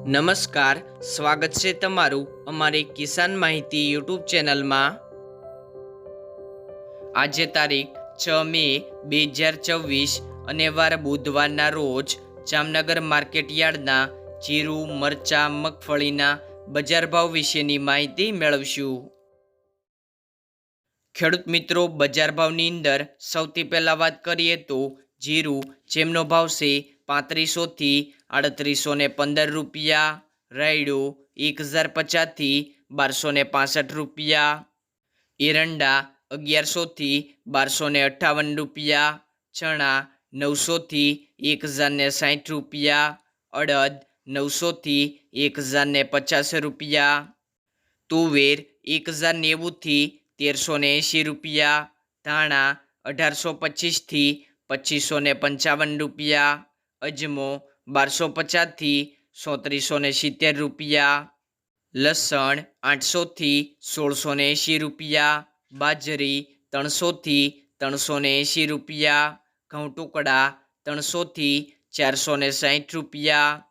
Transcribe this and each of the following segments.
નમસ્કાર, સ્વાગત છે તમારું અમારી કિસાન માહિતી યુટ્યુબ ચેનલમાં। આજે તારીખ 6 મે 2024 અને વાર બુધવારના રોજ જામનગર માર્કેટ યાર્ડના જીરું, મરચાં, મગફળીના બજાર ભાવ વિશેની માહિતી મેળવશું। ખેડૂત મિત્રો, બજાર ભાવની અંદર સૌથી પહેલાં વાત કરીએ તો જીરું, જેમનો ભાવ છે 3500 થી 3815 રૂપિયા, રાયડો 1050 થી 1265 રૂપિયા, એરંડા 1100 થી 1258 રૂપિયા, ચણા 900 થી 1060 રૂપિયા, અડદ 900 થી 1050 રૂપિયા, તુવેર 1090 થી 1380 રૂપિયા, ધાણા 1825 થી 2555 રૂપિયા, અજમો 1250 થી 3770 રૂપિયા, લસણ 800 થી 1680 રૂપિયા, બાજરી 300 થી 380 રૂપિયા, ઘઉં ટુકડા 300 થી 460 રૂપિયા,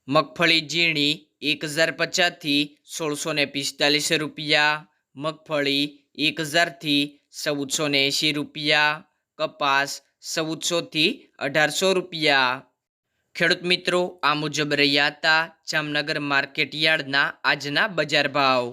મગફળી ઝીણી 1050 થી 1645 રૂપિયા, મગફળી 1000 થી 1480 રૂપિયા, કપાસ 1400 થી 1800 રૂપિયા। ખેડૂત મિત્રો, આ મુજબ રહ્યા હતા જામનગર માર્કેટ યાર્ડના આજના બજાર ભાવ।